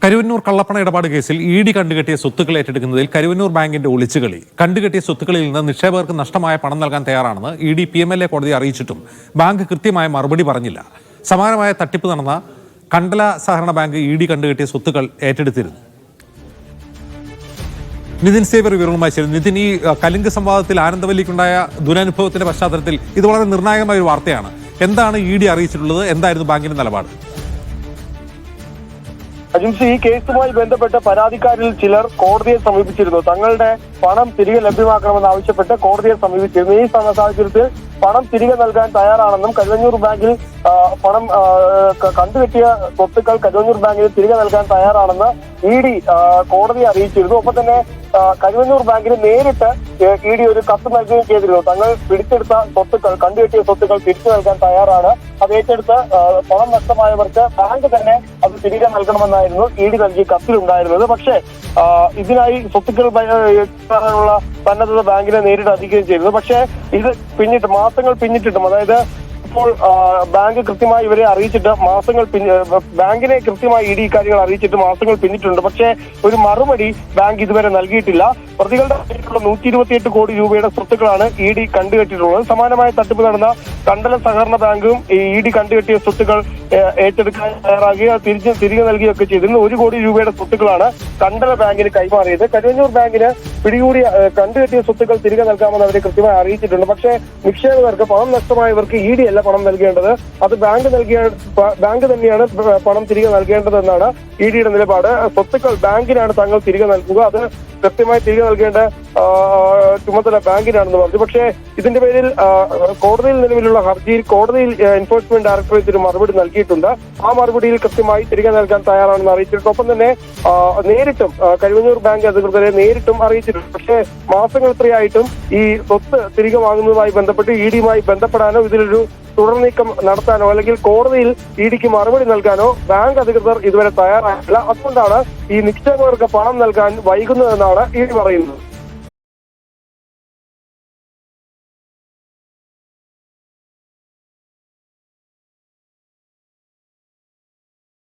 കരുവന്നൂർ കള്ളപ്പണ ഇടപാട് കേസിൽ ഇഡി കണ്ടുകെട്ടിയ സ്വത്തുക്കൾ ഏറ്റെടുക്കുന്നതിൽ കരുവന്നൂർ ബാങ്കിന്റെ ഒളിച്ചുകളി. കണ്ടുകെട്ടിയ സ്വത്തുക്കളിൽ നിന്ന് നിക്ഷേപകർക്ക് നഷ്ടമായ പണം നൽകാൻ തയ്യാറാണെന്ന് ഇഡി PMLA കോടതിയെ അറിയിച്ചിട്ടും ബാങ്ക് കൃത്യമായ മറുപടി പറഞ്ഞില്ല. സമാനമായ തട്ടിപ്പ് നടന്ന കണ്ടല സഹകരണ ബാങ്ക് ഇഡി കണ്ടുകെട്ടിയ സ്വത്തുക്കൾ ഏറ്റെടുത്തിരുന്നു. നിതിൻ സേവ്യർ വിവരങ്ങളുമായി ചേരുന്നു. നിതിൻ, ഈ കലിംഗ് സംവാദത്തിൽ ആനന്ദവല്ലിക്കുണ്ടായ ദുരനുഭവത്തിന്റെ പശ്ചാത്തലത്തിൽ ഇത് വളരെ നിർണായകമായ ഒരു വാർത്തയാണ്. എന്താണ് ഇഡി അറിയിച്ചിട്ടുള്ളത്? എന്തായിരുന്നു ബാങ്കിന്റെ നിലപാട്? അജിംസി, ഈ കേസുമായി ബന്ധപ്പെട്ട് പരാതിക്കാരിൽ ചിലർ കോടതിയെ സമീപിച്ചിരുന്നു. തങ്ങളുടെ പണം തിരികെ ലഭ്യമാക്കണമെന്ന് ആവശ്യപ്പെട്ട് കോടതിയെ സമീപിച്ചിരുന്നു. ഈ സാഹചര്യത്തിൽ പണം തിരികെ നൽകാൻ തയ്യാറാണെന്നും കരുവന്നൂർ ബാങ്കിൽ പണം കണ്ടുകെട്ടിയ സ്വത്തുക്കൾ കരുവന്നൂർ ബാങ്കിൽ തിരികെ നൽകാൻ തയ്യാറാണെന്ന് ഇഡി കോടതിയെ അറിയിച്ചിരുന്നു. ഒപ്പം തന്നെ കരുവന്നൂർ ബാങ്കിന് നേരിട്ട് ഇഡി ഒരു കത്ത് നൽകുകയും ചെയ്തിരുന്നു. തങ്ങൾ പിടിച്ചെടുത്ത സ്വത്തുക്കൾ, കണ്ടുകെട്ടിയ സ്വത്തുക്കൾ തിരിച്ചു നൽകാൻ തയ്യാറാണ്. അത് ഏറ്റെടുത്ത് പണം നഷ്ടമായവർക്ക് ബാങ്ക് തന്നെ അത് തിരികെ നൽകണമെന്നായിരുന്നു ഇഡി നൽകിയ കത്തിലുണ്ടായിരുന്നത്. പക്ഷേ ഇതിനായി സ്വത്തുക്കൾ ുള്ള സന്നദ്ധത ബാങ്കിനെ നേരിട്ട് അറിയിക്കുകയും ചെയ്തിരുന്നു. പക്ഷേ ഇത് മാസങ്ങൾ പിന്നിട്ടിട്ടും, അതായത് ഇപ്പോൾ ബാങ്ക് കൃത്യമായി ഇവരെ അറിയിച്ചിട്ട് ബാങ്കിനെ കൃത്യമായി ഇഡി കാര്യങ്ങൾ അറിയിച്ചിട്ട് മാസങ്ങൾ പിന്നിട്ടുണ്ട്. പക്ഷേ ഒരു മറുപടി ബാങ്ക് ഇതുവരെ നൽകിയിട്ടില്ല. പ്രതികളുടെ പേരിലുള്ള 128 കോടി രൂപയുടെ സ്വത്തുക്കളാണ് ഇഡി കണ്ടുകെട്ടിയിട്ടുള്ളത്. സമാനമായ തട്ടിപ്പ് നടന്ന കണ്ടല സഹകരണ ബാങ്കും ഇഡി കണ്ടുകെട്ടിയ സ്വത്തുക്കൾ ഏറ്റെടുക്കാൻ തയ്യാറാകുകയോ തിരികെ നൽകുകയൊക്കെ ചെയ്തിരുന്നു. 1 കോടി രൂപയുടെ സ്വത്തുക്കളാണ് കണ്ടല ബാങ്കിന് കൈമാറിയത്. കരുവന്നൂർ ബാങ്കിന് പിടികൂടിയ കണ്ടുകെട്ടിയ സ്വത്തുക്കൾ തിരികെ നൽകാമെന്ന് അവരെ കൃത്യമായി അറിയിച്ചിട്ടുണ്ട്. പക്ഷേ നിക്ഷേപകർക്ക്, പണം നഷ്ടമായവർക്ക് ഇഡി അല്ല പണം നൽകേണ്ടത്, അത് ബാങ്ക് തന്നെയാണ് പണം തിരികെ നൽകേണ്ടതെന്നാണ് ഇഡിയുടെ നിലപാട്. സ്വത്തുക്കൾ ബാങ്കിനാണ് തങ്ങൾ തിരികെ നൽകുക, അത് കൃത്യമായി തിരികെ നൽകേണ്ട ചുമതല ബാങ്കിനാണെന്ന് പറഞ്ഞു. പക്ഷേ ഇതിന്റെ പേരിൽ കോടതിയിൽ നിലവിലുള്ള ഹർജിയിൽ കോടതിയിൽ എൻഫോഴ്സ്മെന്റ് ഡയറക്ടറേറ്റ് ഒരു മറുപടി നൽകിയിട്ടുണ്ട്. ആ മറുപടിയിൽ കൃത്യമായി തിരികെ നൽകാൻ തയ്യാറാണെന്ന് അറിയിച്ചിട്ടുണ്ട്. ഒപ്പം തന്നെ നേരിട്ടും കരുവന്നൂർ ബാങ്ക് അധികൃതരെ നേരിട്ടും അറിയിച്ചിട്ടുണ്ട്. പക്ഷേ മാസങ്ങൾ ഇത്രയായിട്ടും ഈ സ്വത്ത് തിരികെ വാങ്ങുന്നതുമായി ബന്ധപ്പെട്ട് ഇഡിയുമായി ബന്ധപ്പെടാനോ ഇതിലൊരു തുടർ നീക്കം നടത്താനോ അല്ലെങ്കിൽ കോടതിയിൽ ഇഡിക്ക് മറുപടി നൽകാനോ ബാങ്ക് അധികൃതർ ഇതുവരെ തയ്യാറായില്ല. അതുകൊണ്ടാണ് ഈ നിക്ഷേപകർക്ക് പണം നൽകാൻ വൈകുന്നതെന്നാണ് ഇഡി പറയുന്നത്.